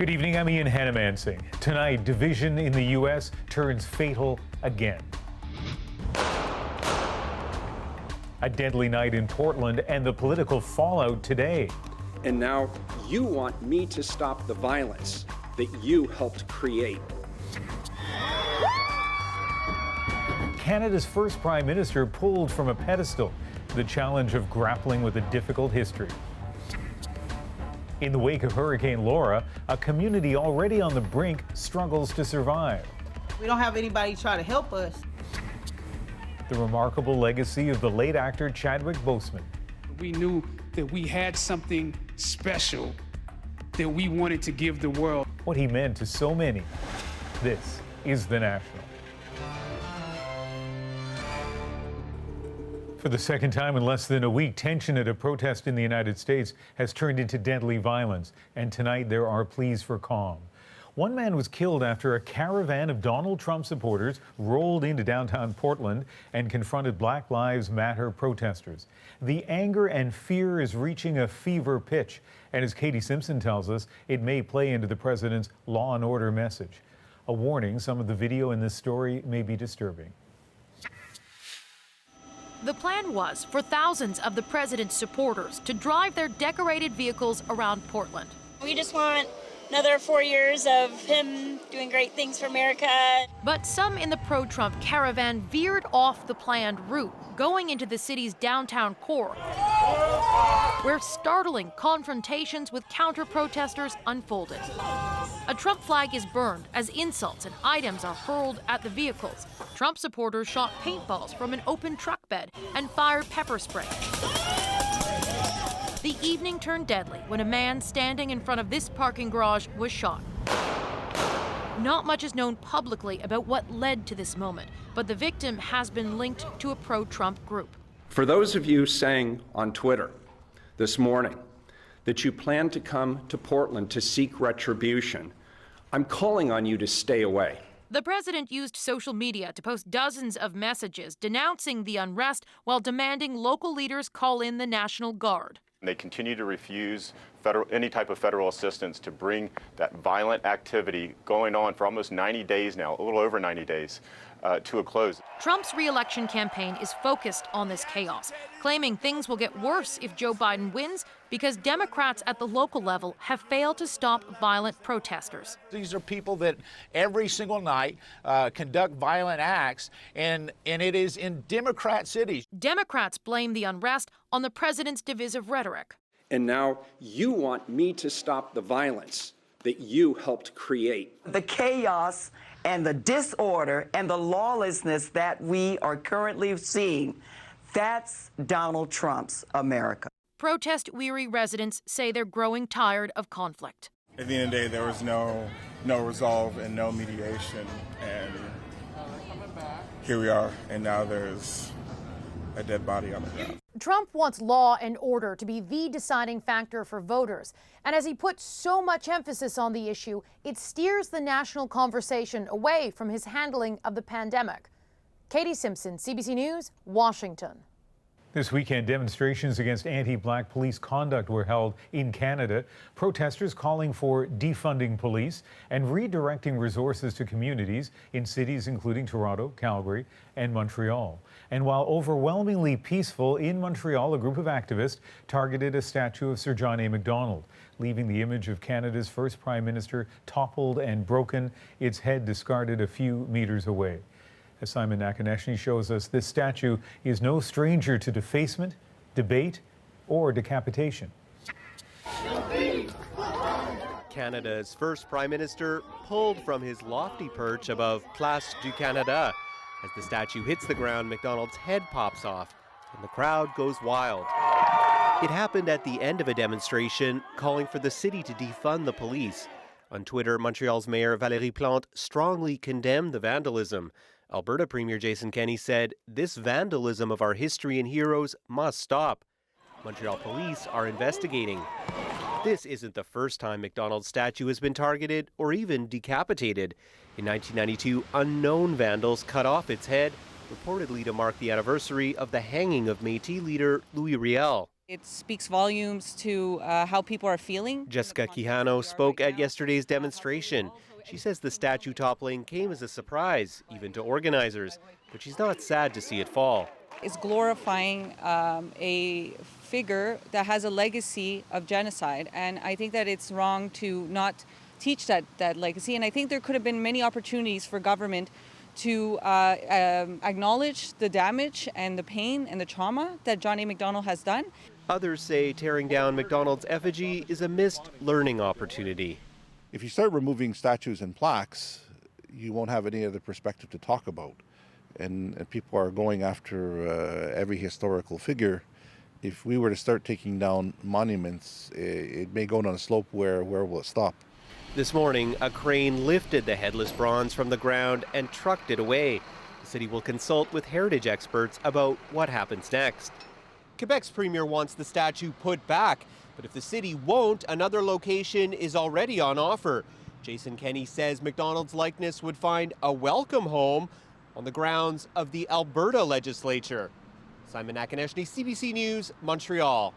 Good evening, I'm Ian Hannamansing. Tonight, division in the U.S. turns fatal again. A deadly night in Portland and the political fallout today. And now you want me to stop the violence that you helped create. Canada's first Prime Minister pulled from a pedestal, the challenge of grappling with a difficult history. In the wake of Hurricane Laura, a community already on the brink struggles to survive. We don't have anybody try to help us. The remarkable legacy of the late actor Chadwick Boseman. We knew that we had something special that we wanted to give the world. What he meant to so many. This is The National. For the second time in less than a week, tension at a protest in the United States has turned into deadly violence, and tonight there are pleas for calm. One man was killed after a caravan of Donald Trump supporters rolled into downtown Portland and confronted Black Lives Matter protesters. The anger and fear is reaching a fever pitch, and as Katie Simpson tells us, it may play into the president's law and order message. A warning, some of the video in this story may be disturbing. The plan was for thousands of the president's supporters to drive their decorated vehicles around Portland. We just want another 4 years of him doing great things for America. But some in the pro-Trump caravan veered off the planned route, going into the city's downtown core, where startling confrontations with counter-protesters unfolded. A Trump flag is burned as insults and items are hurled at the vehicles. Trump supporters shot paintballs from an open truck bed and fired pepper spray. The evening turned deadly when a man standing in front of this parking garage was shot. Not much is known publicly about what led to this moment, but the victim has been linked to a pro-Trump group. For those of you saying on Twitter this morning that you plan to come to Portland to seek retribution, I'm calling on you to stay away. The president used social media to post dozens of messages denouncing the unrest while demanding local leaders call in the National Guard. They continue to refuse any type of federal assistance to bring that violent activity going on for almost 90 days now, a little over 90 days, to a close. Trump's re-election campaign is focused on this chaos, claiming things will get worse if Joe Biden wins because Democrats at the local level have failed to stop violent protesters. These are people that every single night conduct violent acts, and it is in Democrat cities. Democrats blame the unrest on the president's divisive rhetoric. And now you want me to stop the violence that you helped create. The chaos and the disorder and the lawlessness that we are currently seeing, that's Donald Trump's America. Protest-weary residents say they're growing tired of conflict. At the end of the day, there was no resolve and no mediation, and here we are, and now there's a dead body on the ground. Trump wants law and order to be the deciding factor for voters. And as he puts so much emphasis on the issue, it steers the national conversation away from his handling of the pandemic. Katie Simpson, CBC News, Washington. This weekend, demonstrations against anti-black police conduct were held in Canada. Protesters calling for defunding police and redirecting resources to communities in cities including Toronto, Calgary, and Montreal. And while overwhelmingly peaceful in Montreal, a group of activists targeted a statue of Sir John A. Macdonald, leaving the image of Canada's first Prime Minister toppled and broken, its head discarded a few meters away. As Simon Nakaneshny shows us, this statue is no stranger to defacement, debate, or decapitation. Canada's first Prime Minister pulled from his lofty perch above Place du Canada. As the statue hits the ground, Macdonald's head pops off, and the crowd goes wild. It happened at the end of a demonstration calling for the city to defund the police. On Twitter, Montreal's Mayor Valérie Plante strongly condemned the vandalism. Alberta Premier Jason Kenney said, "This vandalism of our history and heroes must stop." Montreal police are investigating. This isn't the first time Macdonald's statue has been targeted or even decapitated. In 1992, unknown vandals cut off its head, reportedly to mark the anniversary of the hanging of Métis leader Louis Riel. It speaks volumes to how people are feeling. Jessica Quijano spoke at yesterday's demonstration. She says the statue toppling came as a surprise, even to organizers, but she's not sad to see it fall. It's glorifying a figure that has a legacy of genocide, and I think that it's wrong to not teach that legacy, and I think there could have been many opportunities for government to acknowledge the damage and the pain and the trauma that John A. Macdonald has done. Others say tearing down Macdonald's effigy is a missed learning opportunity. If you start removing statues and plaques, you won't have any other perspective to talk about. And people are going after every historical figure. If we were to start taking down monuments, it may go down a slope where will it stop? This morning, a crane lifted the headless bronze from the ground and trucked it away. The city will consult with heritage experts about what happens next. Quebec's premier wants the statue put back, but if the city won't, another location is already on offer. Jason Kenney says Macdonald's likeness would find a welcome home on the grounds of the Alberta legislature. Simon Akineshny, CBC News, Montreal.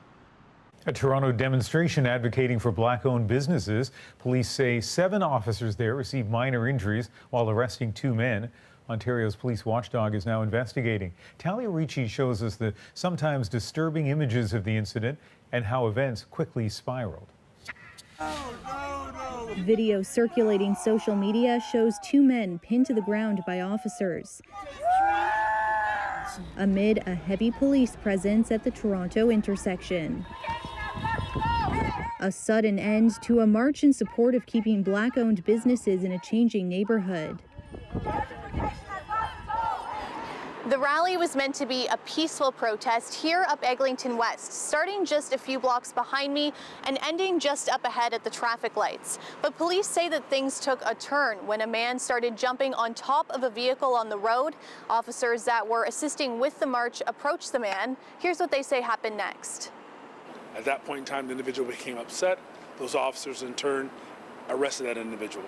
A Toronto demonstration advocating for black-owned businesses. Police say 7 officers there received minor injuries while arresting 2 men. Ontario's police watchdog is now investigating. Talia Ricci shows us the sometimes disturbing images of the incident and how events quickly spiraled. Video circulating social media shows 2 men pinned to the ground by officers amid a heavy police presence at the Toronto intersection. A sudden end to a march in support of keeping black-owned businesses in a changing neighborhood. The rally was meant to be a peaceful protest here up Eglinton West, starting just a few blocks behind me and ending just up ahead at the traffic lights. But police say that things took a turn when a man started jumping on top of a vehicle on the road. Officers that were assisting with the march approached the man. Here's what they say happened next. At that point in time, the individual became upset. Those officers in turn arrested that individual.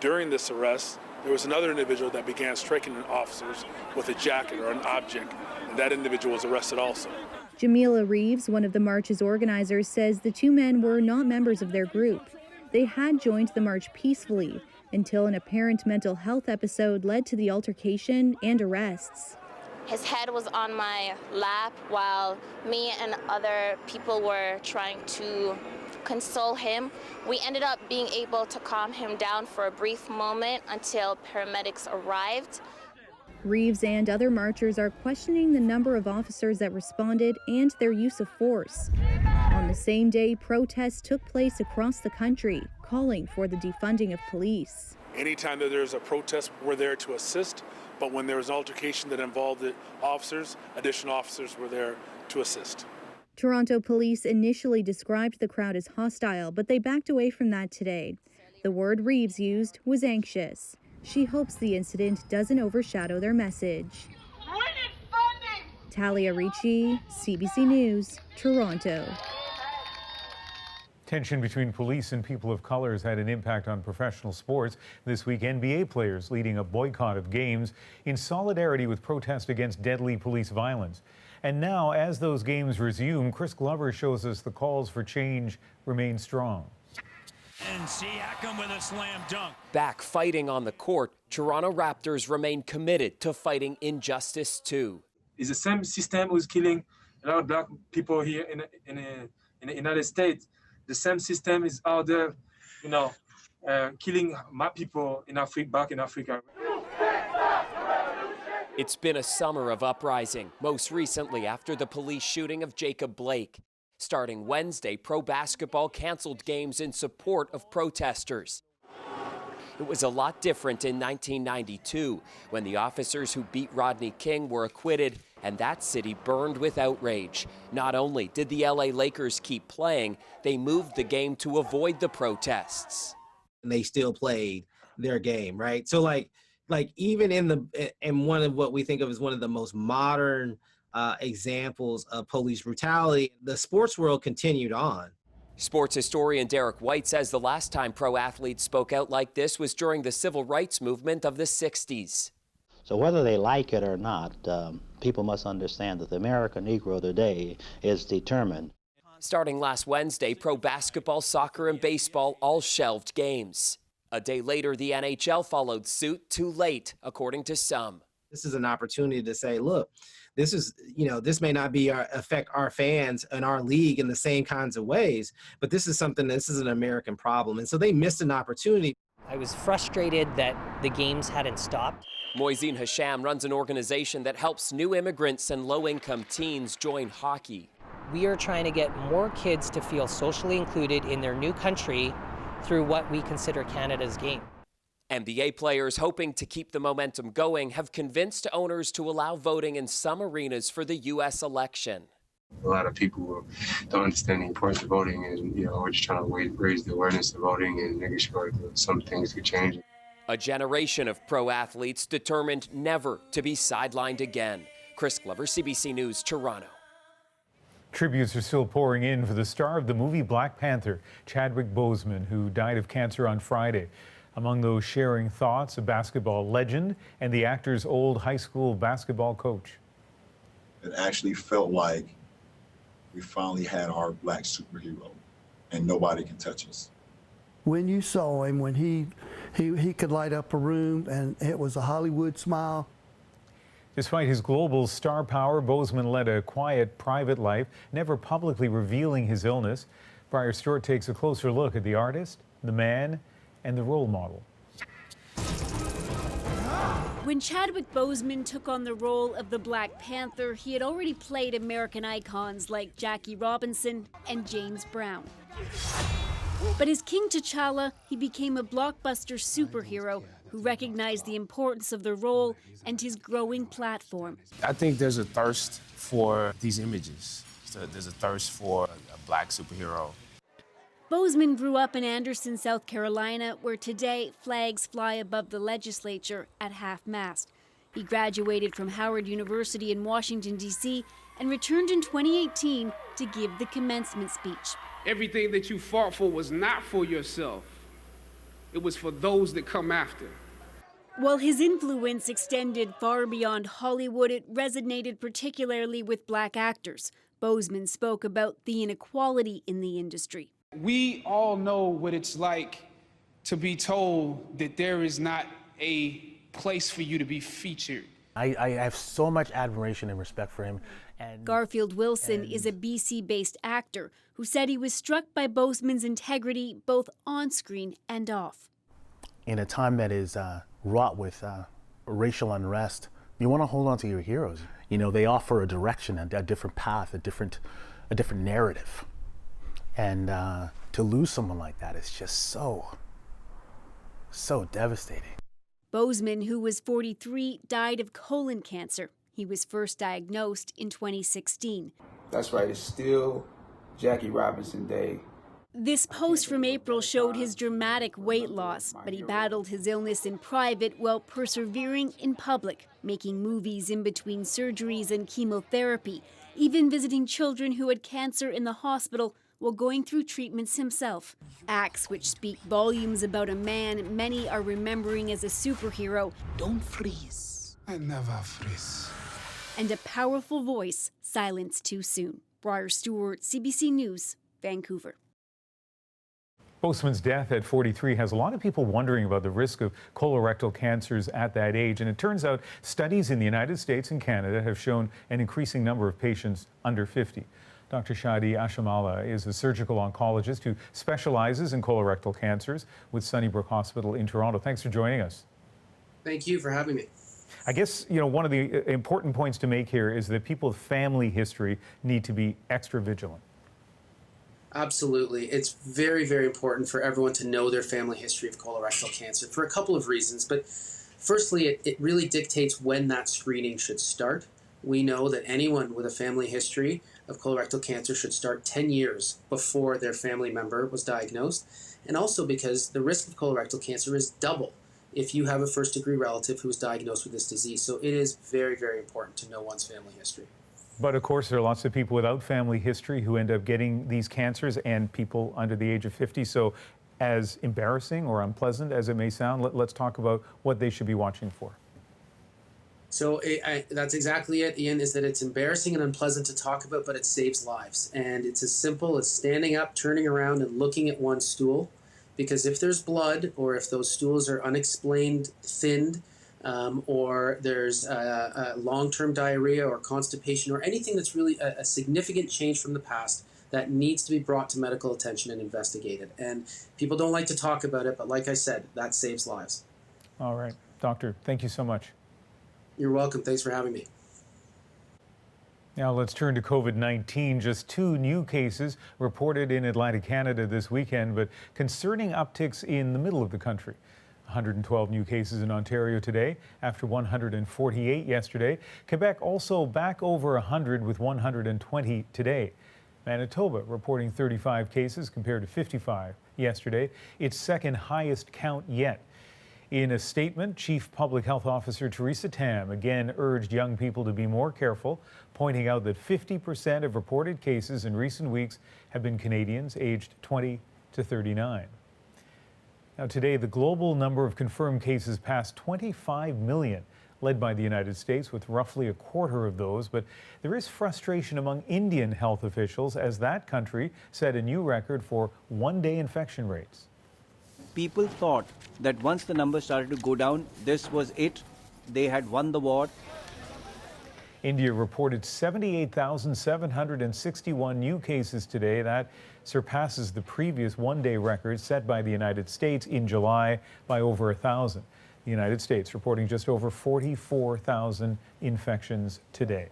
During this arrest, there was another individual that began striking officers with a jacket or an object, and that individual was arrested also. Jamila Reeves, one of the march's organizers, says the 2 men were not members of their group. They had joined the march peacefully until an apparent mental health episode led to the altercation and arrests. His head was on my lap while me and other people were trying to console him. We ended up being able to calm him down for a brief moment until paramedics arrived. Reeves and other marchers are questioning the number of officers that responded and their use of force. On the same day, protests took place across the country, calling for the defunding of police. Anytime that there's a protest, we're there to assist, but when there was an altercation that involved the officers, additional officers were there to assist. Toronto police initially described the crowd as hostile, but they backed away from that today. The word Reeves used was anxious. She hopes the incident doesn't overshadow their message. Talia Ricci, CBC News, Toronto. Tension between police and people of color has had an impact on professional sports. This week, NBA players leading a boycott of games in solidarity with protest against deadly police violence. And now, as those games resume, Chris Glover shows us the calls for change remain strong. And Siakam with a slam dunk. Back fighting on the court, Toronto Raptors remain committed to fighting injustice too. It's the same system who's killing a lot of black people here in the United States. The same system is out there, killing my people in Africa, back in Africa. It's been a summer of uprising, most recently after the police shooting of Jacob Blake. Starting Wednesday, pro basketball canceled games in support of protesters. It was a lot different in 1992, when the officers who beat Rodney King were acquitted and that city burned with outrage. Not only did the LA Lakers keep playing, they moved the game to avoid the protests. And they still played their game, right? So like even in one of what we think of as one of the most modern examples of police brutality, the sports world continued on. Sports historian Derek White says the last time pro athletes spoke out like this was during the civil rights movement of the 60s. So whether they like it or not, people must understand that the American Negro today is determined. Starting last Wednesday, pro basketball, soccer, and baseball all shelved games. A day later, the NHL followed suit, too late, according to some. This is an opportunity to say, look, this is, this may not be affect our fans and our league in the same kinds of ways, but this is an American problem. And so they missed an opportunity. I was frustrated that the games hadn't stopped. Moisin Hasham runs an organization that helps new immigrants and low-income teens join hockey. We are trying to get more kids to feel socially included in their new country through what we consider Canada's game. NBA players hoping to keep the momentum going have convinced owners to allow voting in some arenas for the U.S. election. A lot of people don't understand the importance of voting, and we're just trying to raise the awareness of voting and making sure that some things could change. A generation of pro athletes determined never to be sidelined again. Chris Glover, CBC News, Toronto. Tributes are still pouring in for the star of the movie Black Panther, Chadwick Boseman, who died of cancer on Friday. Among those sharing thoughts, a basketball legend and the actor's old high school basketball coach. It actually felt like we finally had our black superhero, and nobody can touch us. When you saw him, when he could light up a room, and it was a Hollywood smile. Despite his global star power, Boseman led a quiet, private life, never publicly revealing his illness. Briar Stewart takes a closer look at the artist, the man, and the role model. When Chadwick Boseman took on the role of the Black Panther, he had already played American icons like Jackie Robinson and James Brown. But as King T'Challa, he became a blockbuster superhero who recognized the importance of the role and his growing platform. I think there's a thirst for these images. There's a thirst for a black superhero. Boseman grew up in Anderson, South Carolina, where today flags fly above the legislature at half-mast. He graduated from Howard University in Washington, D.C., and returned in 2018 to give the commencement speech. Everything that you fought for was not for yourself. It was for those that come after. While his influence extended far beyond Hollywood, it resonated particularly with black actors. Boseman spoke about the inequality in the industry. We all know what it's like to be told that there is not a place for you to be featured. I have so much admiration and respect for him. Garfield Wilson is a BC-based actor who said he was struck by Boseman's integrity both on screen and off. In a time that is wrought with racial unrest, you want to hold on to your heroes. They offer a direction, a different path, a different narrative. And to lose someone like that is just so devastating. Boseman, who was 43, died of colon cancer. He was first diagnosed in 2016. That's right, it's still Jackie Robinson Day. This post from April showed his dramatic weight loss, but he battled his illness in private while persevering in public, making movies in between surgeries and chemotherapy, even visiting children who had cancer in the hospital while going through treatments himself. Acts which speak volumes about a man many are remembering as a superhero. Don't freeze. I never freeze. And a powerful voice silenced too soon. Briar Stewart, CBC News, Vancouver. Boseman's death at 43 has a lot of people wondering about the risk of colorectal cancers at that age. And it turns out studies in the United States and Canada have shown an increasing number of patients under 50. Dr. Shadi Ashamala is a surgical oncologist who specializes in colorectal cancers with Sunnybrook Hospital in Toronto. Thanks for joining us. Thank you for having me. I guess, one of the important points to make here is that people with family history need to be extra vigilant. Absolutely. It's very, very important for everyone to know their family history of colorectal cancer for a couple of reasons. But firstly, it really dictates when that screening should start. We know that anyone with a family history of colorectal cancer should start 10 years before their family member was diagnosed, and also because the risk of colorectal cancer is double if you have a first-degree relative who is diagnosed with this disease. So it is very, very important to know one's family history. But of course, there are lots of people without family history who end up getting these cancers, and people under the age of 50. So as embarrassing or unpleasant as it may sound, let's talk about what they should be watching for. So that's exactly it, Ian, is that it's embarrassing and unpleasant to talk about, but it saves lives. And it's as simple as standing up, turning around, and looking at one stool. Because if there's blood, or if those stools are unexplained thinned, or there's long-term diarrhea or constipation or anything that's really a significant change from the past, that needs to be brought to medical attention and investigated. And people don't like to talk about it, but like I said, that saves lives. All right. Doctor, thank you so much. You're welcome. Thanks for having me. Now let's turn to COVID-19. Just 2 new cases reported in Atlantic Canada this weekend, but concerning upticks in the middle of the country. 112 new cases in Ontario today after 148 yesterday. Quebec also back over 100 with 120 today. Manitoba reporting 35 cases compared to 55 yesterday, its second highest count yet. In a statement, Chief Public Health Officer Theresa Tam again urged young people to be more careful, pointing out that 50% of reported cases in recent weeks have been Canadians aged 20 to 39. Now today, the global number of confirmed cases passed 25 million, led by the United States with roughly a quarter of those. But there is frustration among Indian health officials as that country set a new record for one-day infection rates. People thought that once the numbers started to go down, this was it. They had won the war. India reported 78,761 new cases today. That surpasses the previous one-day record set by the United States in July by over 1,000. The United States reporting just over 44,000 infections today.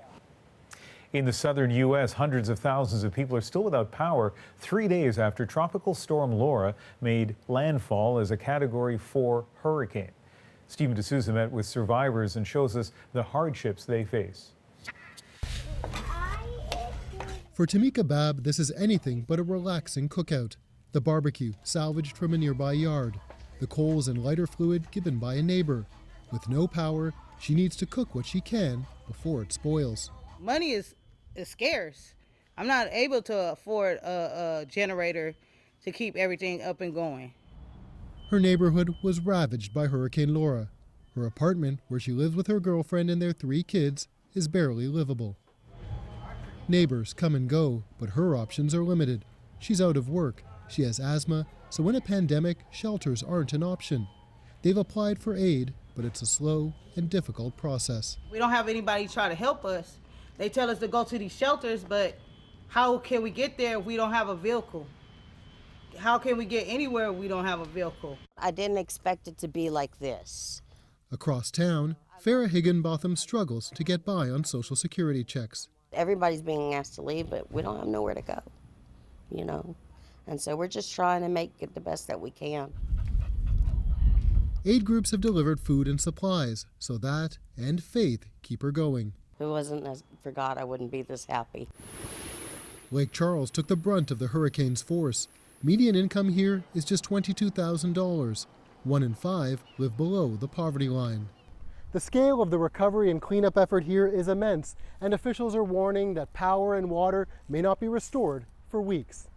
In the southern U.S., hundreds of thousands of people are still without power 3 days after Tropical Storm Laura made landfall as a Category 4 hurricane. Stephen D'Souza met with survivors and shows us the hardships they face. For Tamika Bab, this is anything but a relaxing cookout. The barbecue salvaged from a nearby yard. The coals and lighter fluid given by a neighbor. With no power, she needs to cook what she can before it spoils. Money is scarce. I'm not able to afford a generator to keep everything up and going. Her neighborhood was ravaged by Hurricane Laura. Her apartment, where she lives with her girlfriend and their 3 kids, is barely livable. Neighbors come and go, but her options are limited. She's out of work, she has asthma, so in a pandemic, shelters aren't an option. They've applied for aid, but it's a slow and difficult process. We don't have anybody try to help us. They tell us to go to these shelters, but how can we get there if we don't have a vehicle? How can we get anywhere if we don't have a vehicle? I didn't expect it to be like this. Across town, Farah Higginbotham struggles to get by on Social Security checks. Everybody's being asked to leave, but we don't have nowhere to go, you know? And so we're just trying to make it the best that we can. Aid groups have delivered food and supplies, so that and faith keep her going. If it wasn't for God, I wouldn't be this happy. Lake Charles took the brunt of the hurricane's force. Median income here is just $22,000. 1 in 5 live below the poverty line. The scale of the recovery and cleanup effort here is immense, and officials are warning that power and water may not be restored for weeks.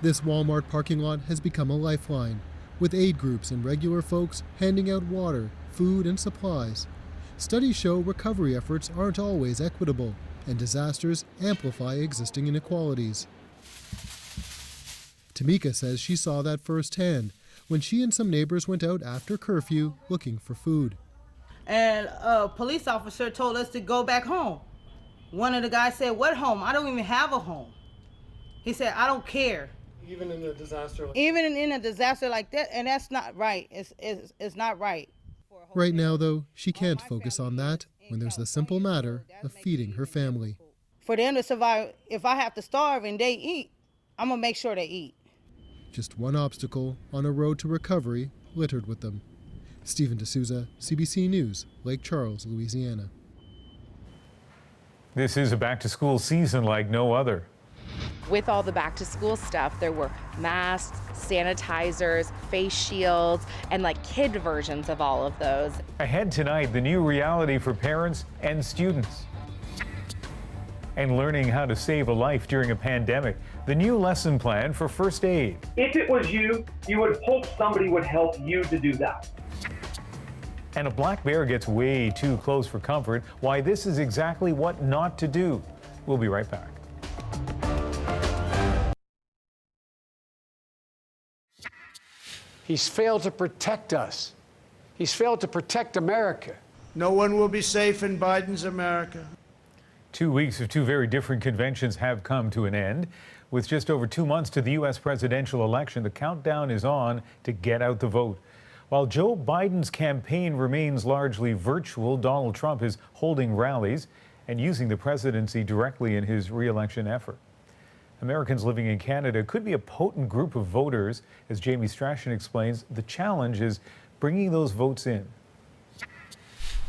This Walmart parking lot has become a lifeline, with aid groups and regular folks handing out water, food, and supplies. Studies show recovery efforts aren't always equitable, and disasters amplify existing inequalities. Tamika says she saw that firsthand when she and some neighbors went out after curfew looking for food. And a police officer told us to go back home. One of the guys said, "What home? I don't even have a home." He said, "I don't care." Even in a disaster like Even in a disaster like that, and that's not right. It's not right. Right now, though, she can't focus on that when there's the simple matter of feeding her family. For them to survive, if I have to starve and they eat, I'm gonna make sure they eat. Just one obstacle on a road to recovery littered with them. Stephen D'Souza, CBC News, Lake Charles, Louisiana. This is a back-to-school season like no other. With all the back-to-school stuff, there were masks, sanitizers, face shields, and like kid versions of all of those. Ahead tonight, the new reality for parents and students. And learning how to save a life during a pandemic. The new lesson plan for first aid. If it was you, you would hope somebody would help you to do that. And a black bear gets way too close for comfort. Why this is exactly what not to do. We'll be right back. He's failed to protect us. He's failed to protect America. No one will be safe in Biden's America. 2 weeks of two very different conventions have come to an end. With just over 2 months to the U.S. presidential election, the countdown is on to get out the vote. While Joe Biden's campaign remains largely virtual, Donald Trump is holding rallies and using the presidency directly in his re-election effort. Americans living in Canada could be a potent group of voters. As Jamie Strachan explains, the challenge is bringing those votes in.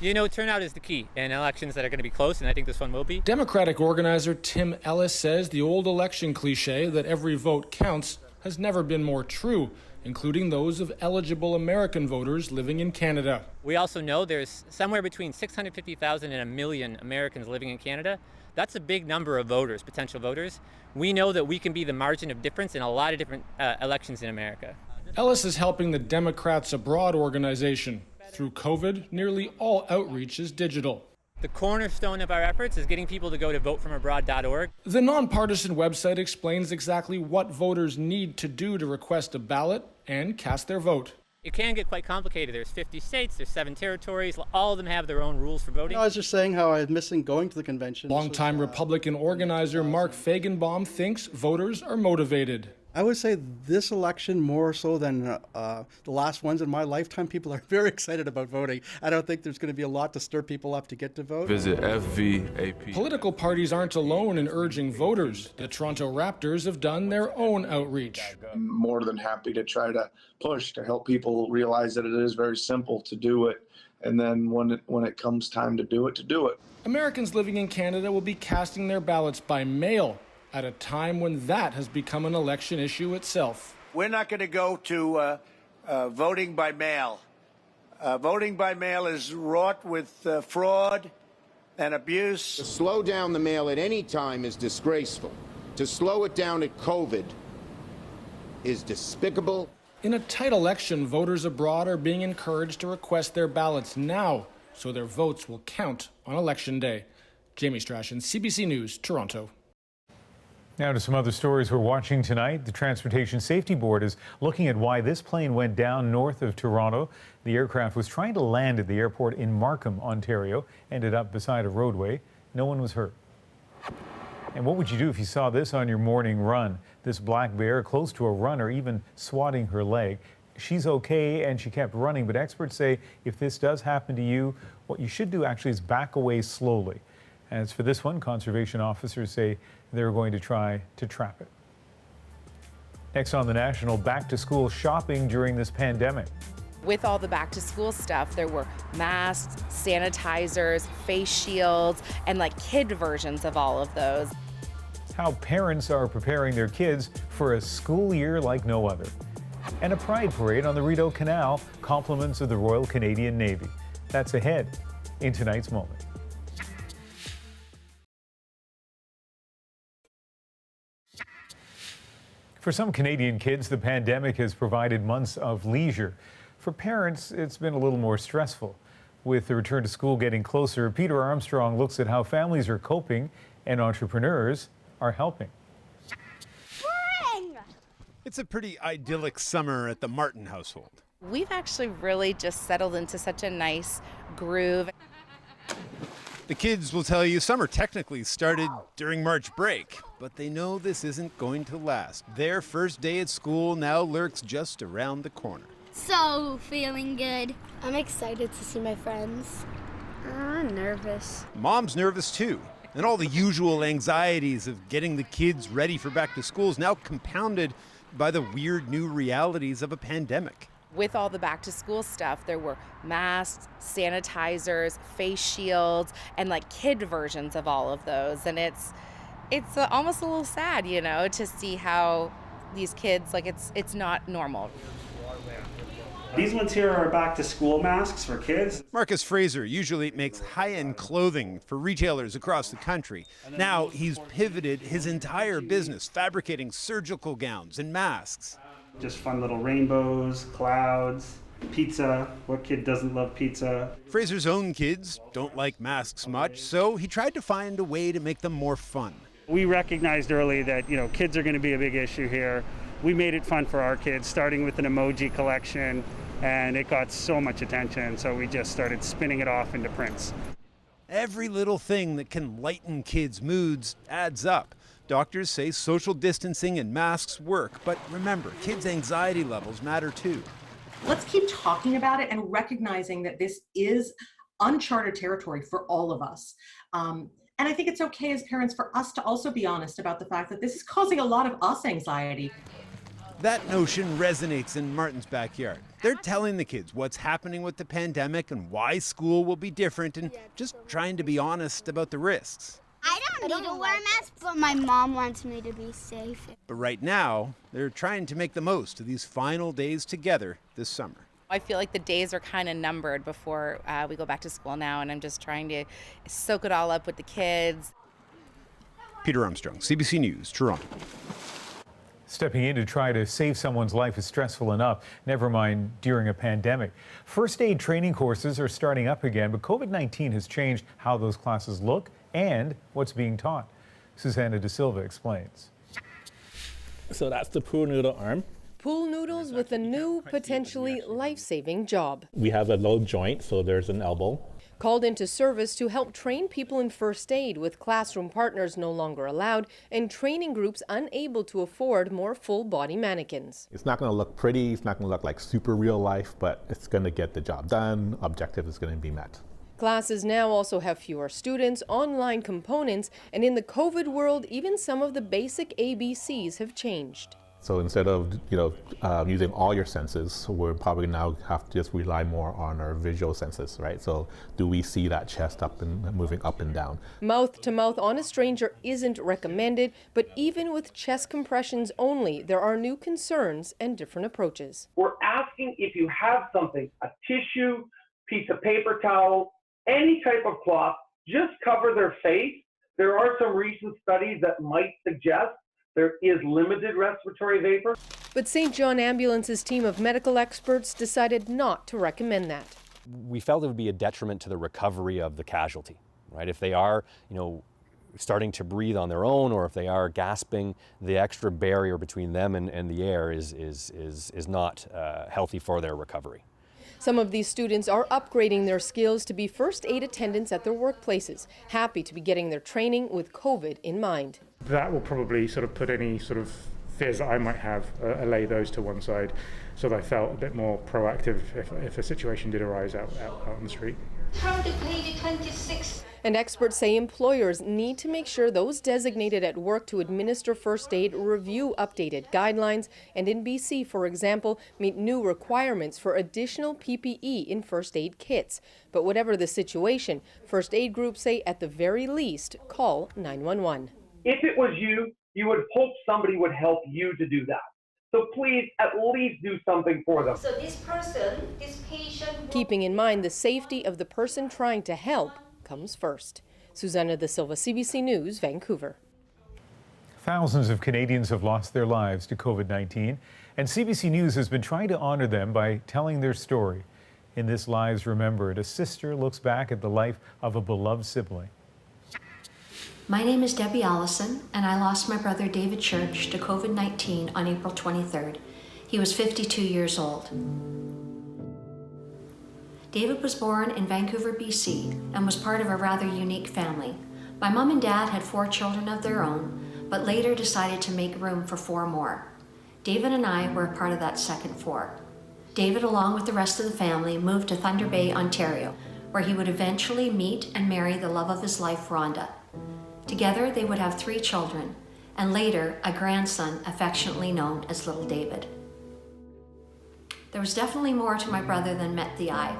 You know, turnout is the key in elections that are going to be close, and I think this one will be. Democratic organizer Tim Ellis says the old election cliche that every vote counts has never been more true, including those of eligible American voters living in Canada. We also know there's somewhere between 650,000 and 1 million Americans living in Canada. That's a big number of voters, potential voters. We know that we can be the margin of difference in a lot of different elections in America. Ellis is helping the Democrats Abroad organization. Through COVID, nearly all outreach is digital. The cornerstone of our efforts is getting people to go to votefromabroad.org. The nonpartisan website explains exactly what voters need to do to request a ballot and cast their vote. It can get quite complicated. There's 50 states, there's 7 territories. All of them have their own rules for voting. I was just saying how I was missing going to the convention. Longtime Republican organizer Mark Feigenbaum thinks voters are motivated. I would say this election more so than the last ones in my lifetime, people are very excited about voting. I don't think there's going to be a lot to stir people up to get to vote. Visit FVAP. Political parties aren't alone in urging voters. The Toronto Raptors have done their own outreach. I'm more than happy to try to push to help people realize that it is very simple to do it. And then when it comes time to do it, Americans living in Canada will be casting their ballots by mail at a time when that has become an election issue itself. We're not going to go to voting by mail. Voting by mail is wrought with fraud and abuse. To slow down the mail at any time is disgraceful. To slow it down at COVID is despicable. In a tight election, voters abroad are being encouraged to request their ballots now so their votes will count on Election Day. Jamie Strachan, CBC News, Toronto. Now to some other stories we're watching tonight. The Transportation Safety Board is looking at why this plane went down north of Toronto. The aircraft was trying to land at the airport in Markham, Ontario, ended up beside a roadway. No one was hurt. And what would you do if you saw this on your morning run? This black bear close to a runner, even swatting her leg. She's okay and she kept running, but experts say if this does happen to you, what you should do actually is back away slowly. As for this one, conservation officers say they're going to try to trap it. Next on The National, back to school shopping during this pandemic. With all the back to school stuff, there were masks, sanitizers, face shields, and like kid versions of all of those. How parents are preparing their kids for a school year like no other. And a pride parade on the Rideau Canal, compliments of the Royal Canadian Navy. That's ahead in tonight's Moment. For some Canadian kids, the pandemic has provided months of leisure. For parents, it's been a little more stressful. With the return to school getting closer, Peter Armstrong looks at how families are coping and entrepreneurs are helping. It's a pretty idyllic summer at the Martin household. We've actually really just settled into such a nice groove. The kids will tell you summer technically started during March break, but they know this isn't going to last. Their first day at school now lurks just around the corner. So feeling good. I'm excited to see my friends. I'm nervous. Mom's nervous too, and all the usual anxieties of getting the kids ready for back to school is now compounded by the weird new realities of a pandemic. With all the back to school stuff, there were masks, sanitizers, face shields, and like kid versions of all of those. And it's almost a little sad, you know, to see how these kids, like it's not normal. These ones here are back to school masks for kids. Marcus Fraser usually makes high-end clothing for retailers across the country. Now he's pivoted his entire business, fabricating surgical gowns and masks. Just fun little rainbows, clouds, Pizza. What kid doesn't love pizza? Fraser's own kids don't like masks much, so he tried to find a way to make them more fun. We recognized early that, kids are going to be a big issue here. We made it fun for our kids, starting with an emoji collection, and it got so much attention, so we just started spinning it off into prints. Every little thing that can lighten kids' moods adds up. Doctors say social distancing and masks work, but remember, kids' anxiety levels matter too. Let's keep talking about it and recognizing that this is uncharted territory for all of us. And I think it's okay as parents for us to also be honest about the fact that this is causing a lot of us anxiety. That notion resonates in Martin's backyard. They're telling the kids what's happening with the pandemic and why school will be different, and just trying to be honest about the risks. I don't need to wear a mask, but my mom wants me to be safe. But right now, they're trying to make the most of these final days together this summer. I feel like the days are kind of numbered before we go back to school now, and I'm just trying to soak it all up with the kids. Peter Armstrong, CBC News, Toronto. Stepping in to try to save someone's life is stressful enough, never mind during a pandemic. First aid training courses are starting up again, but COVID-19 has changed how those classes look and what's being taught. Susanna De Silva explains. So that's the pool noodle arm. Pool noodles with a new, potentially life-saving job. We have a low joint, so there's an elbow. Called into service to help train people in first aid, with classroom partners no longer allowed and training groups unable to afford more full-body mannequins. It's not going to look pretty, it's not going to look like super real life, but it's going to get the job done. Objective is going to be met. Classes now also have fewer students, online components, and in the COVID world, even some of the basic ABCs have changed. So instead of using all your senses, we're probably now have to just rely more on our visual senses, right? So do we see that chest up and moving up and down? Mouth to mouth on a stranger isn't recommended, but even with chest compressions only, there are new concerns and different approaches. We're asking if you have something, a tissue, piece of paper towel, any type of cloth, just cover their face. There are some recent studies that might suggest there is limited respiratory vapor. But St. John Ambulance's team of medical experts decided not to recommend that. We felt it would be a detriment to the recovery of the casualty, right? If they are, starting to breathe on their own, or if they are gasping, the extra barrier between them and the air is not healthy for their recovery. Some of these students are upgrading their skills to be first aid attendants at their workplaces, happy to be getting their training with COVID in mind. That will probably sort of put any sort of fears that I might have, allay those to one side, so that I felt a bit more proactive if a situation did arise out on the street. Turn to page 26. And experts say employers need to make sure those designated at work to administer first aid review updated guidelines, and in BC, for example, meet new requirements for additional PPE in first aid kits. But whatever the situation, first aid groups say at the very least, call 911. If it was you, you would hope somebody would help you to do that. So please, at least do something for them. So this patient... Keeping in mind the safety of the person trying to help comes first. Susanna De Silva, CBC News, Vancouver. Thousands of Canadians have lost their lives to COVID-19, and CBC News has been trying to honor them by telling their story. In this Lives Remembered, a sister looks back at the life of a beloved sibling. My name is Debbie Allison, and I lost my brother David Church to COVID-19 on April 23rd. He was 52 years old. David was born in Vancouver, BC, and was part of a rather unique family. My mom and dad had 4 children of their own, but later decided to make room for 4 more. David and I were a part of that second 4. David, along with the rest of the family, moved to Thunder Bay, Ontario, where he would eventually meet and marry the love of his life, Rhonda. Together, they would have 3 children, and later, a grandson affectionately known as Little David. There was definitely more to my brother than met the eye.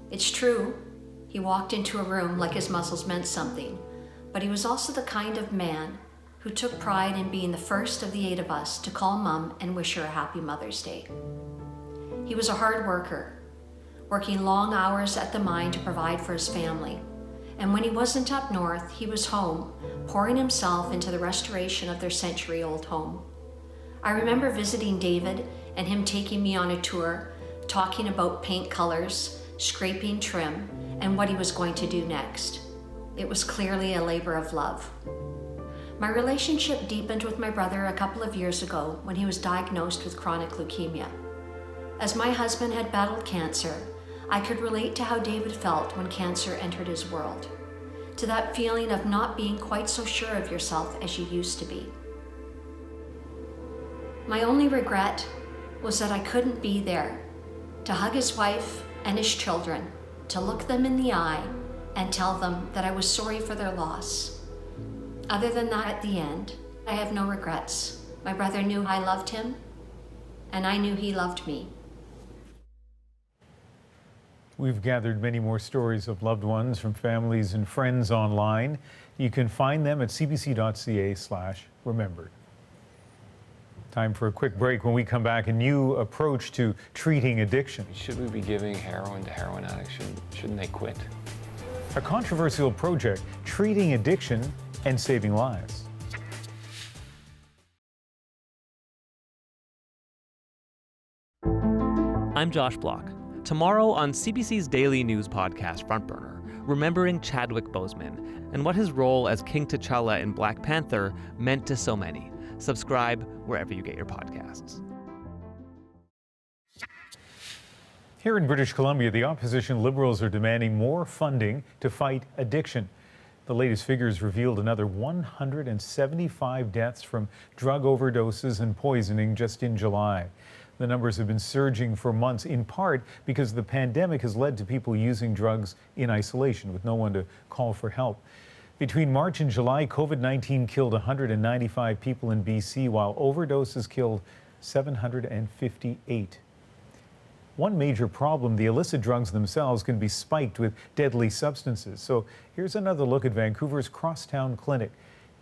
It's true, he walked into a room like his muscles meant something, but he was also the kind of man who took pride in being the first of the 8 of us to call Mom and wish her a happy Mother's Day. He was a hard worker, working long hours at the mine to provide for his family. And when he wasn't up north, he was home, pouring himself into the restoration of their century-old home. I remember visiting David and him taking me on a tour talking about paint colors, scraping trim, and what he was going to do next. It was clearly a labor of love. My relationship deepened with my brother a couple of years ago when he was diagnosed with chronic leukemia. As my husband had battled cancer, I could relate to how David felt when cancer entered his world, to that feeling of not being quite so sure of yourself as you used to be. My only regret was that I couldn't be there to hug his wife and his children, to look them in the eye and tell them that I was sorry for their loss. Other than that, at the end, I have no regrets. My brother knew I loved him, and I knew he loved me. We've gathered many more stories of loved ones from families and friends online. You can find them at cbc.ca/remembered. Time for a quick break. When we come back, a new approach to treating addiction. Should we be giving heroin to heroin addicts? Shouldn't they quit? A controversial project treating addiction and saving lives. I'm Josh Block. Tomorrow on CBC's daily news podcast Front Burner, remembering Chadwick Boseman and what his role as King T'Challa in Black Panther meant to so many. Subscribe wherever you get your podcasts. Here in British Columbia, the opposition Liberals are demanding more funding to fight addiction. The latest figures revealed another 175 deaths from drug overdoses and poisoning just in July. The numbers have been surging for months, in part because the pandemic has led to people using drugs in isolation with no one to call for help. Between March and July, COVID-19 killed 195 people in BC, while overdoses killed 758. One major problem, the illicit drugs themselves can be spiked with deadly substances. So here's another look at Vancouver's Crosstown Clinic.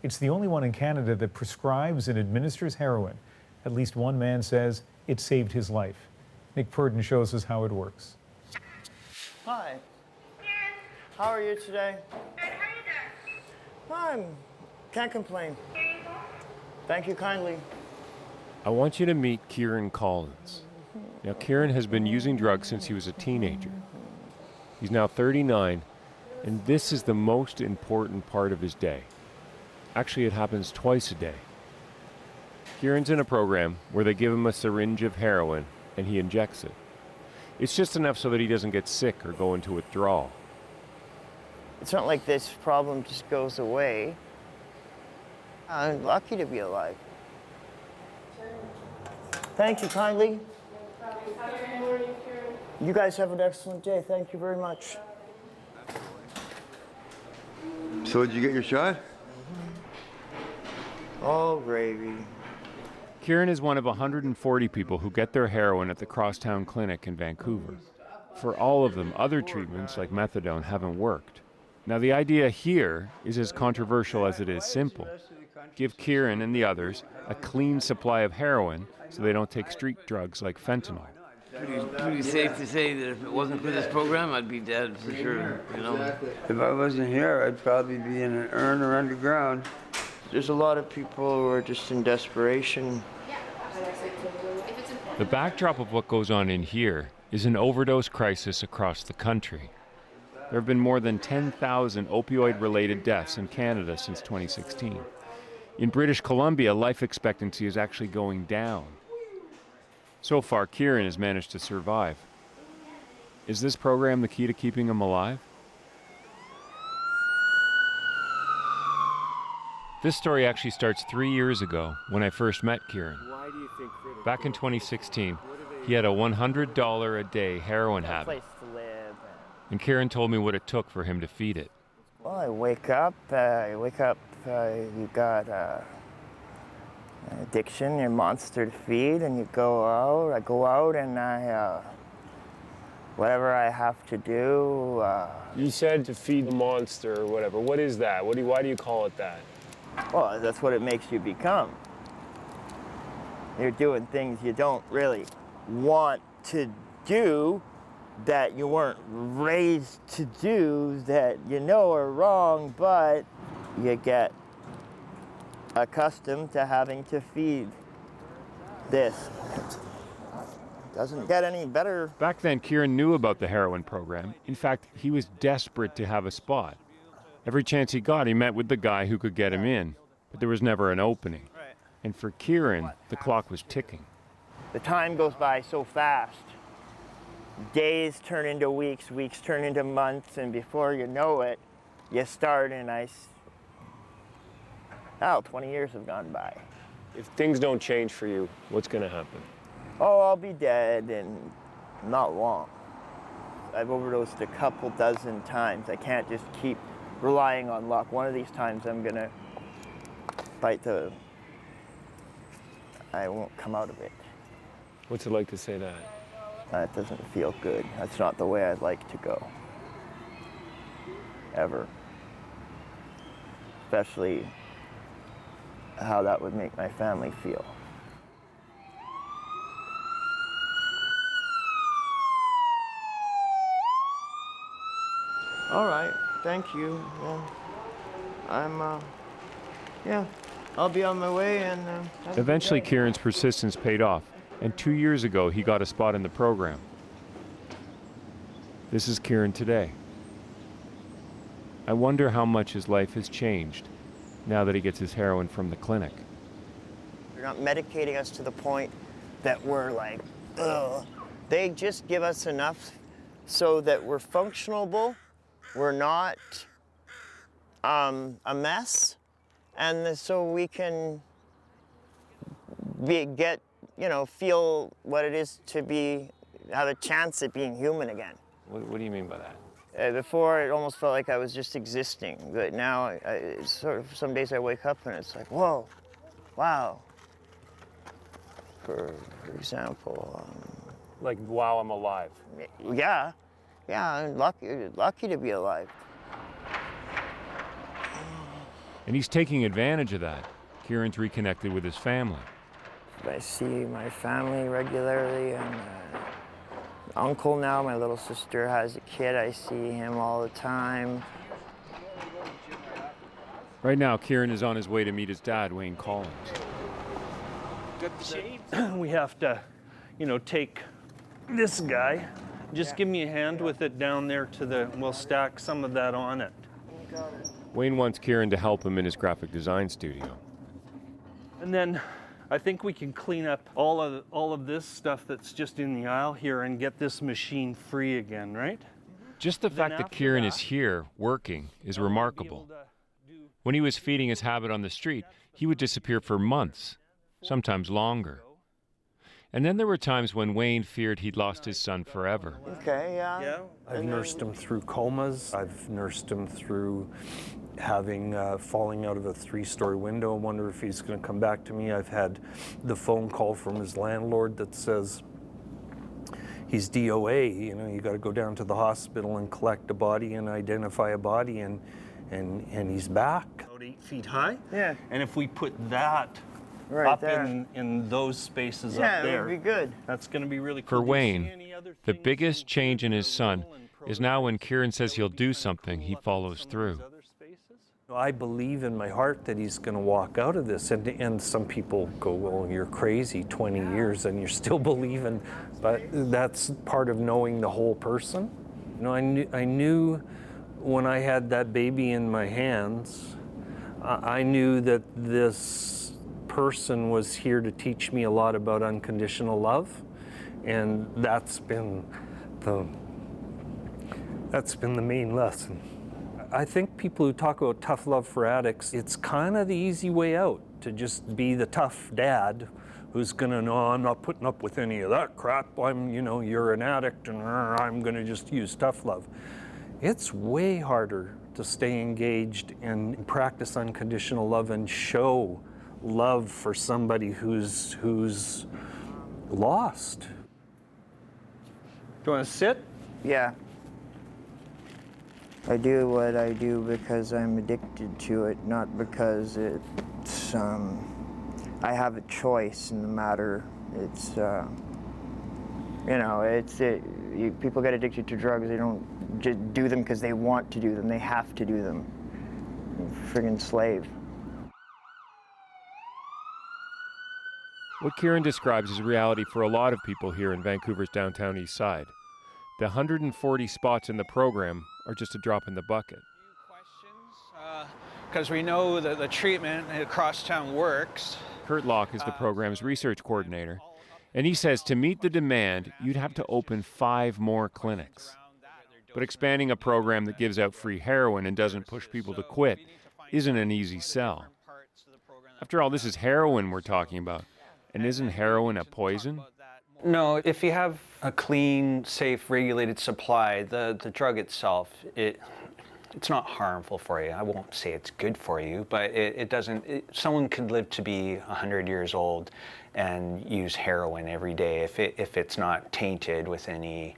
It's the only one in Canada that prescribes and administers heroin. At least one man says it saved his life. Nick Purdon shows us how it works. Hi. How are you today? Fine. Can't complain. Thank you kindly. I want you to meet Kieran Collins. Now, Kieran has been using drugs since he was a teenager. He's now 39, and this is the most important part of his day. Actually, it happens twice a day. Kieran's in a program where they give him a syringe of heroin, and he injects it. It's just enough so that he doesn't get sick or go into withdrawal. It's not like this problem just goes away. I'm lucky to be alive. Thank you kindly. You guys have an excellent day. Thank you very much. So did you get your shot? Oh, gravy. Kieran is one of 140 people who get their heroin at the Crosstown Clinic in Vancouver. For all of them, other treatments like methadone haven't worked. Now, the idea here is as controversial as it is simple. Give Kieran and the others a clean supply of heroin so they don't take street drugs like fentanyl. Pretty safe to say that if it wasn't for this program, I'd be dead for sure, you know. If I wasn't here, I'd probably be in an urn or underground. There's a lot of people who are just in desperation. The backdrop of what goes on in here is an overdose crisis across the country. There have been more than 10,000 opioid-related deaths in Canada since 2016. In British Columbia, life expectancy is actually going down. So far, Kieran has managed to survive. Is this program the key to keeping him alive? This story actually starts 3 years ago when I first met Kieran. Back in 2016, he had a $100 a day heroin habit. And Kieran told me what it took for him to feed it. Well, I wake up, you got addiction, your monster to feed, and you go out. I go out and I, whatever I have to do. You said to feed the monster or whatever. What is that? Why do you call it that? Well, that's what it makes you become. You're doing things you don't really want to do, that you weren't raised to do, that you know are wrong, but you get accustomed to having to feed this. Doesn't get any better. Back then, Kieran knew about the heroin program. In fact, he was desperate to have a spot. Every chance he got, he met with the guy who could get him in, but there was never an opening. And for Kieran, the clock was ticking. The time goes by so fast. Days turn into weeks, weeks turn into months, and before you know it, you start and 20 years have gone by. If things don't change for you, what's going to happen? Oh, I'll be dead in not long. I've overdosed a couple dozen times. I can't just keep relying on luck. One of these times I'm gonna I won't come out of it. What's it like to say that? That doesn't feel good. That's not the way I'd like to go. Ever. Especially how that would make my family feel. All right, thank you. I'll be on my way and... Eventually, Kieran's persistence paid off, and 2 years ago, he got a spot in the program. This is Kieran today. I wonder how much his life has changed now that he gets his heroin from the clinic. They're not medicating us to the point that we're like, ugh. They just give us enough so that we're functionable, we're not a mess, and so we can feel what it is to have a chance at being human again. What do you mean by that? Before, it almost felt like I was just existing, but now it's sort of some days I wake up and it's like, whoa, wow. For example, like, wow, I'm alive. Yeah, I'm lucky to be alive. And he's taking advantage of that. Kieran's reconnected with his family. I see my family regularly, and uncle now, my little sister has a kid. I see him all the time. Right now, Kieran is on his way to meet his dad, Wayne Collins. We have to, take this guy. Just give me a hand with it down there we'll stack some of that on it. Wayne wants Kieran to help him in his graphic design studio. And then I think we can clean up all of this stuff that's just in the aisle here and get this machine free again, right? Just the fact that Kieran is here, working, is remarkable. When he was feeding his habit on the street, he would disappear for months, sometimes longer. And then there were times when Wayne feared he'd lost his son forever. Okay, yeah. I've nursed him through comas. I've nursed him through having falling out of a 3-story window. I wonder if he's going to come back to me. I've had the phone call from his landlord that says he's DOA. You got to go down to the hospital and collect a body and identify a body, and he's back. About 8 feet high. Yeah. And if we put that right there in those spaces up there, yeah, it would be good. That's going to be really cool. For Wayne, the biggest change in his son is now when Kieran says he'll do something, he follows through. I believe in my heart that he's going to walk out of this, and some people go, well, you're crazy, 20 years and you're still believing, but that's part of knowing the whole person. I knew when I had that baby in my hands, I knew that this person was here to teach me a lot about unconditional love, and that's been the main lesson. I think people who talk about tough love for addicts, it's kind of the easy way out, to just be the tough dad who's gonna, no, I'm not putting up with any of that crap. You're an addict and I'm gonna just use tough love. It's way harder to stay engaged and practice unconditional love and show love for somebody who's lost. Do you want to sit? Yeah. I do what I do because I'm addicted to it, not because it's I have a choice in the matter. It's people get addicted to drugs. They don't just do them because they want to do them. They have to do them. Friggin' slave. What Kieran describes is reality for a lot of people here in Vancouver's downtown east side. The 140 spots in the program are just a drop in the bucket. Because we know that the treatment at Crosstown works. Kurt Locke is the program's research coordinator, and he says to meet the demand, you'd have to open 5 more clinics. But expanding a program that gives out free heroin and doesn't push people to quit isn't an easy sell. After all, this is heroin we're talking about, and isn't heroin a poison? No, if you have a clean, safe, regulated supply, the drug itself, it's not harmful for you. I won't say it's good for you, but it doesn't. Someone could live to be 100 years old and use heroin every day if it's not tainted with any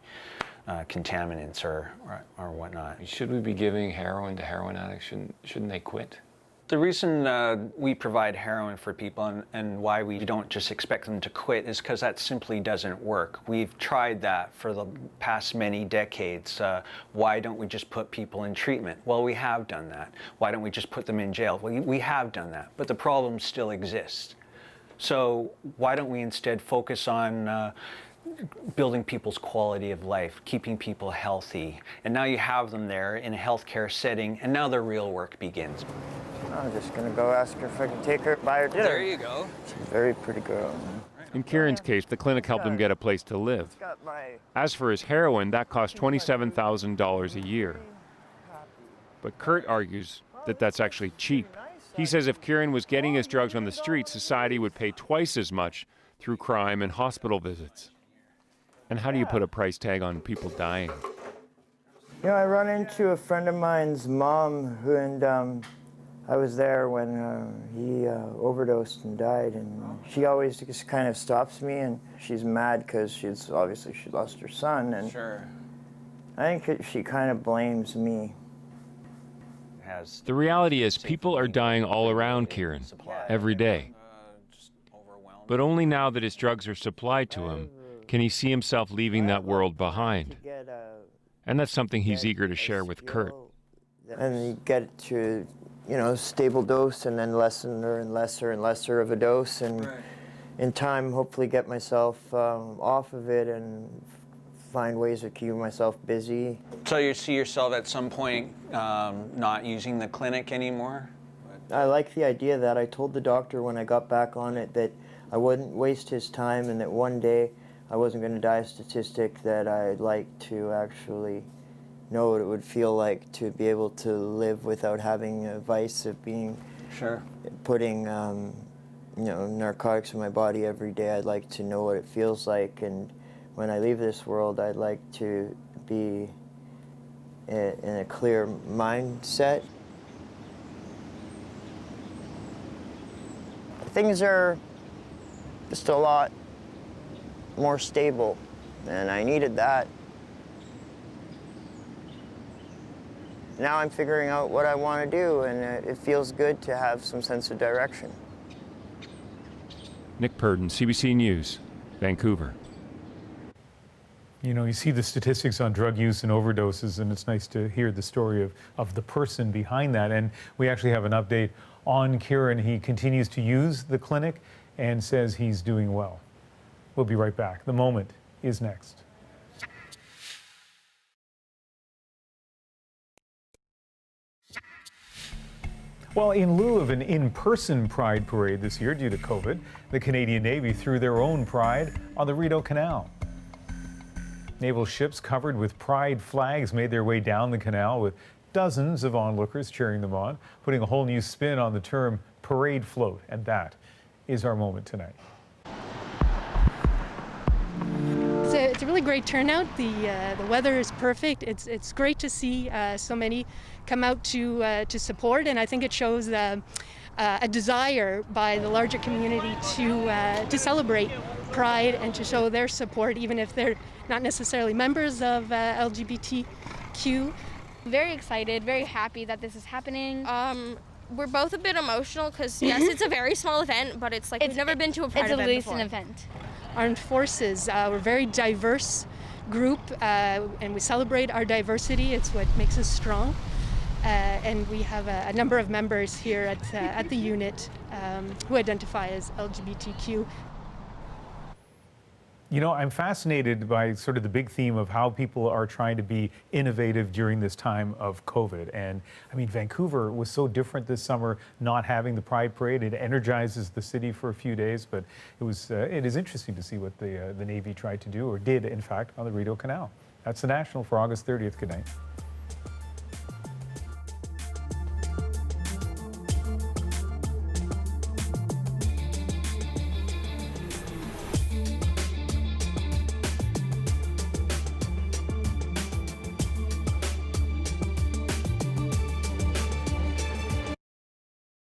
contaminants or whatnot. Should we be giving heroin to heroin addicts? Shouldn't they quit? The reason we provide heroin for people and why we don't just expect them to quit is because that simply doesn't work. We've tried that for the past many decades. Why don't we just put people in treatment? Well, we have done that. Why don't we just put them in jail? Well, we have done that, but the problem still exists. So why don't we instead focus on building people's quality of life, keeping people healthy. And now you have them there in a healthcare setting, and now the real work begins. I'm just gonna go ask her if I can take her, buy her dinner. There you go. She's a very pretty girl. In Kieran's case, the clinic helped him get a place to live. As for his heroin, that cost $27,000 a year. But Kurt argues that that's actually cheap. He says if Kieran was getting his drugs on the street, society would pay twice as much through crime and hospital visits. And how do you put a price tag on people dying? You know, I run into a friend of mine's mom and I was there when he overdosed and died, and she always just kind of stops me, and she's mad because she lost her son, and sure. I think she kind of blames me. The reality is people are dying all around Kieran, every day. But only now that his drugs are supplied to him can he see himself leaving that world behind. And that's something he's eager to share with Kurt. And you get to, stable dose and then lesser and lesser of a dose, and in time hopefully get myself off of it and find ways of keeping myself busy. So you see yourself at some point not using the clinic anymore? I like the idea that I told the doctor when I got back on it that I wouldn't waste his time, and that one day I wasn't going to die a statistic, that I'd like to actually know what it would feel like to be able to live without having a vice of putting narcotics in my body every day. I'd like to know what it feels like, and when I leave this world, I'd like to be in a clear mindset. Things are just a lot more stable, and I needed that. Now I'm figuring out what I want to do, and it feels good to have some sense of direction. Nick Purdon, CBC News, Vancouver. You see the statistics on drug use and overdoses, and it's nice to hear the story of the person behind that. And we actually have an update on Kieran. He continues to use the clinic and says he's doing well. We'll be right back. The Moment is next. Well, in lieu of an in-person Pride parade this year due to COVID, the Canadian Navy threw their own Pride on the Rideau Canal. Naval ships covered with Pride flags made their way down the canal, with dozens of onlookers cheering them on, putting a whole new spin on the term parade float. And that is our moment tonight. It's a really great turnout. The weather is perfect. It's great to see so many come out to support, and I think it shows a desire by the larger community to celebrate Pride and to show their support, even if they're not necessarily members of LGBTQ. Very excited, very happy that this is happening. We're both a bit emotional because yes, it's a very small event, but it's like we've never been to a Pride event before. It's at least an event. Armed Forces, we're a very diverse group, and we celebrate our diversity. It's what makes us strong. And we have a number of members here at the unit who identify as LGBTQ. You know, I'm fascinated by sort of the big theme of how people are trying to be innovative during this time of COVID. And I mean, Vancouver was so different this summer, not having the Pride Parade. It energizes the city for a few days, but it is interesting to see what the Navy tried to do, or did, in fact, on the Rideau Canal. That's the National for August 30th. Good night.